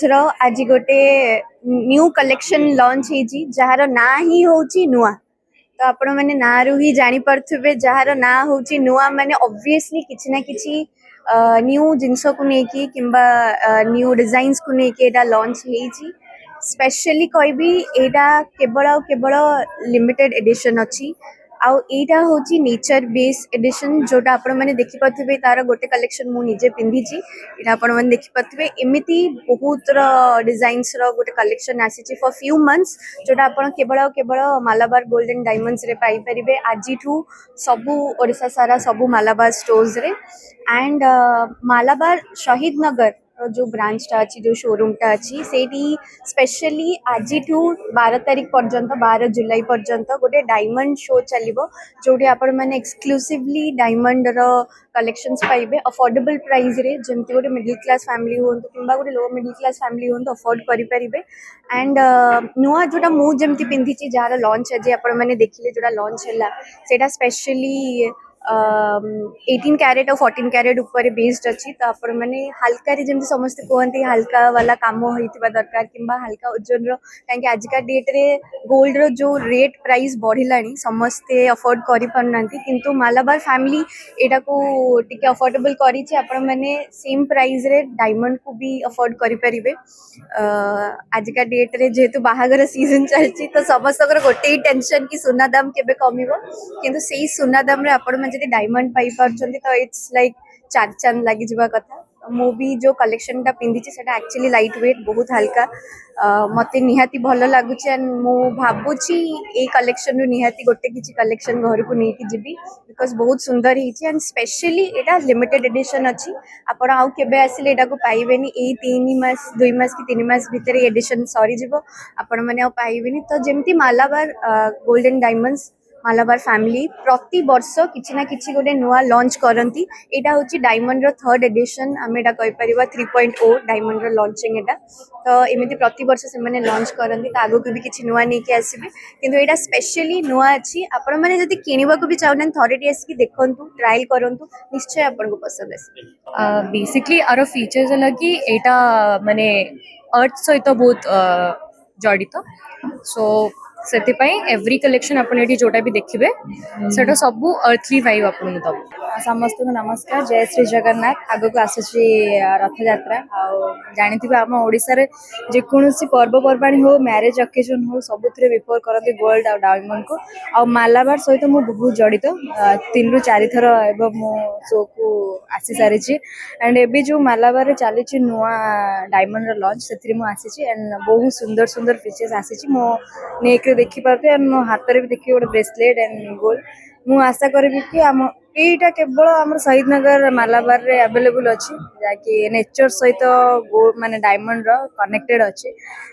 रो आज गोटे new collection launch होईची जहार ना ही होची नुआ। तो आपण मैंने ना रु ही जानी पड़थुबे जहार ना होची नुआ माने ऑब्वियसली किछि ना किछि न्यू जिनस को नेकी किंबा न्यू डिजाइन्स को नेकी एटा लॉन्च होईची। स्पेशली कहबी एटा केवल केवल लिमिटेड एडिशन अच्छी आउ एटा होची नेचर बेस एडिशन जोटा आपण माने देखि पथबे तार गोटे कलेक्शन मु निजे पिंदी छी। एटा आपण माने देखि पथबे एमिति बहुत रो डिजाइन्स रो गोटे कलेक्शन आसी छी फॉर फ्यू मंथ्स जोटा आपण केवल केवल मालाबार गोल्डन डायमंड्स रे पाई परिबे आजिठू सबु ओडिसा सारा सबु मालाबार स्टोर्स रे एंड मालाबार शहीद नगर जो ब्रांच टा अच्छी जो शोरूम टा अच्छी सेठी स्पेशली आज 12 तारीख पर्यंत 12 जुलाई पर्यंत गोटे डायमंड शो चलिबो जोटी आपण माने एक्सक्लूसिवली डायमंड रो कलेक्शंस पाइबे अफोर्डेबल प्राइस रे जेमति गोटे मिडिल क्लास फैमिली होंतो किंबा गोटे low middle class family होंतो afford करि परिबे एंड नुआ जोटा मु जेमति पिंधी छि जार लॉन्च जे आपण माने देखिले जोटा लॉन्च हैला सेटा स्पेशली 18 कैरेट और 14 कैरेट ऊपर बेस्ड अच्छी तो आपण माने हल्का रे जेमति समस्त कहंती हल्का वाला काम होइतिबा दरकार किंबा हल्का ओजन रो काहे आज का डेट रे गोल्ड रो जो रेट प्राइस बढ़िलानी समस्ते अफोर्ड करि पन्नांती किंतु मालाबार फैमिली एटा को टिके अफोर्डेबल करी छी आपण माने सेम प्राइस रे डायमंड को भी अफोर्ड करि परिबे। आज का डेट रे जेतु बाहागर सीजन चलची तो समस्त गोटे ही टेंशन कि सुना दाम केबे कमिवो किंतु सेही सुना दाम रे आपण जदि डायमंड पाई पारछंती तो इट्स लाइक चार चांद लागि जिबा कथा। मो भी जो कलेक्शन टा पिंदी छी सेटा एक्चुअली लाइट वेट बहुत हल्का मते निहाती भलो लागुची एंड मो भाबुची ए कलेक्शन नु निहाती गोटे किछि कलेक्शन घर को नेकी जिबी बिकॉज बहुत सुंदर हिची and specially Etah limited edition अछि आपण आउ केबे आसिले एटा को पाइबेनी ए 3 मास 2 मास कि 3 मास भीतर एडिशन सरी जिवो आपण माने आउ पाइबेनी तो जेमती Malabar golden diamonds Malabar family प्रति वर्ष किछि ना किछि गोटे नुआ लॉन्च करंती एटा होची डायमंड रो थर्ड एडिशन आमे एटा कहि परिबा 3.0 डायमंड रो लॉन्चिंग एटा तो एमिति प्रति वर्ष से माने लॉन्च करंती त आगो को भी किछि नुआ नै के आसीबे किंतु एटा स्पेशली नुआ अछि आपण माने जदि किनिबा को भी चाहन थॉरिटी आसी देखंतु ट्रायल करंतु निश्चय आपण को पसंद आसी। बेसिकली आरो फीचर्स लगी एटा माने अर्थ सहित बहुत जड़ित सो से एव्री कलेक्शन अपन ये जोटा भी देखिए सेटा सबू अर्थली वाइब आपन दब। समस्त को नमस्कार जय श्री जगन्नाथ आग को आसुची रथ यात्रा जानी आम ओडिशा रे जेकोसी पर्वपर्वाणी हो मैरेज ओकेजन हो सबुथिरे प्रिफर करते गोल्ड आ डायमंड को आ मालाबार सहित मु बहुत जड़ित 3 ରୁ 4 थर एवं मो शो को आसी सारी एंड एबी जो मालाबार चली नुआ डायमंड लॉन्च से आसी एंड बहुत सुंदर सुंदर फीचर्स आसी मो नेक देखी पार्थे एंड मो हाथ में भी देखिए गोटे ब्रेसलेट एंड गोल्ड मु आशा करी कि आम एटा केवल आम शहीद नगर मालाबार रे अवेलेबल अच्छी जहाँकि नेचर सहित माने डायमंड रो कनेक्टेड अच्छे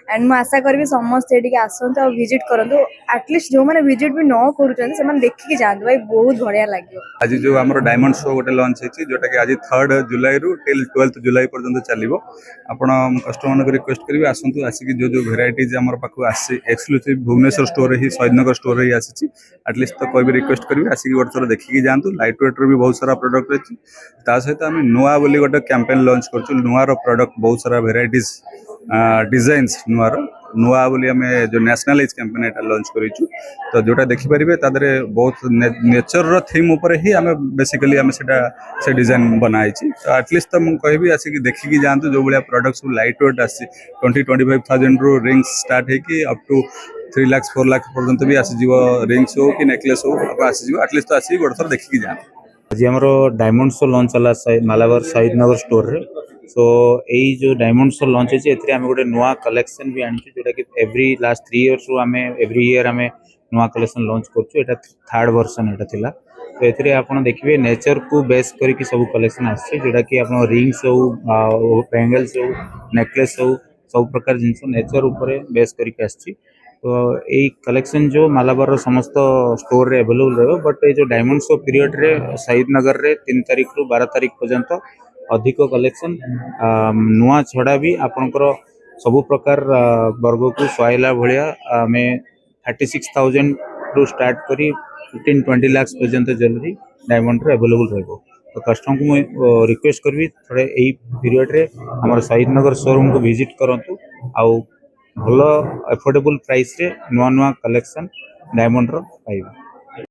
एंड मु आशा करी समस्त ये आसतु और विजिट करंतु एटलिस्ट जो माने विजिट भी न करूछन से माने देखि के जांतु भाई बहुत बढ़िया लागियो। आज जो हमर डायमंड शो गोटे लॉन्च हेची जोटा कि आज 3 जुलाई रु टिल 12 जुलाई पर्यंत चलिबो आपण कस्टमर को रिक्वेस्ट करिवे आसंतु आसी जो जो वेराइटीज हमर पाखु आसी एक्सक्लूसिव भुवनेश्वर स्टोर ही शहीद नगर स्टोर ही आसी एटलिस्ट तो कोई भी रिक्वेस्ट करिवे आसी गोटे थोड़ा देखि के जांतु लाइट वेट भी बहुत सारा प्रोडक्ट अच्छी सहित आम नुआ बोली गोटे कैंपेन लॉन्च कर नुआर प्रोडक्ट बहुत सारा वेराइटीज डिजाइन्स नुआर नुआ बोली आम जो नेशनलाइज कैंपेन एटा लॉन्च करूँ तो जोटा देखिपारे तादरे बहुत नेचर थीम उपर ही आम बेसिकली आम से डिजाइन बनाई तो एटलिस्ट तो मुझे कहि आसिक देखिकी जातु जो भाया प्रोडक्ट सब लाइट वेट आसी 20-25,000 रु रिंग्स स्टार्ट होगी अप टू 3 लाख 4 लाख पर्यंत भी आसीज रिंग्स हो कि नेकलेस हो आसीज एटलिस्ट तो आसिक गोटे थर देखिकी जातु। आज आम डायमंड शो लॉन्च है मालाबार शहीद नगर स्टोर रे सो यही जो डायमंड शो लॉन्च है आम गोटे नुआ कलेक्शन भी आनी जोटा कि एवरी लास्ट 3 इयर्स आम एवरी ईयर आम नुआ कलेक्शन लॉन्च कर थर्ड वर्सन एटा थिला तो ये आप देखिए नेचर को बेस करके सब कलेक्शन आसे जोटा कि आप रिंग्स हो बैंगल्स हो नेकलेस हो सब प्रकार जिनस नेचर उपर बेस करके आसी तो यही कलेक्शन जो मालाबार समस्त स्टोर रे अवेलेबल रहो बट ये जो डायमंड शो पीरियड रे शहीद नगर रे 3 तारीख रु 12 तारीख पर्यंत अधिक कलेक्शन नुआ छड़ा भी आपनकर सबु प्रकार वर्ग को सुहाइला भलिया आमे 36,000 रु स्टार्ट करी 15-20 लाख पर्यंत ज्वेलरी डायमंड रे अवेलेबल रहबो। तो कस्टमर को मुझे रिक्वेस्ट करबी थोड़े यही पीरियड रे हमर शहीद नगर शोरूम को विजिट करंतु आउ भलो अफोर्डेबल प्राइस रे नुआ नुआ कलेक्शन डायमंड रो पाइबे।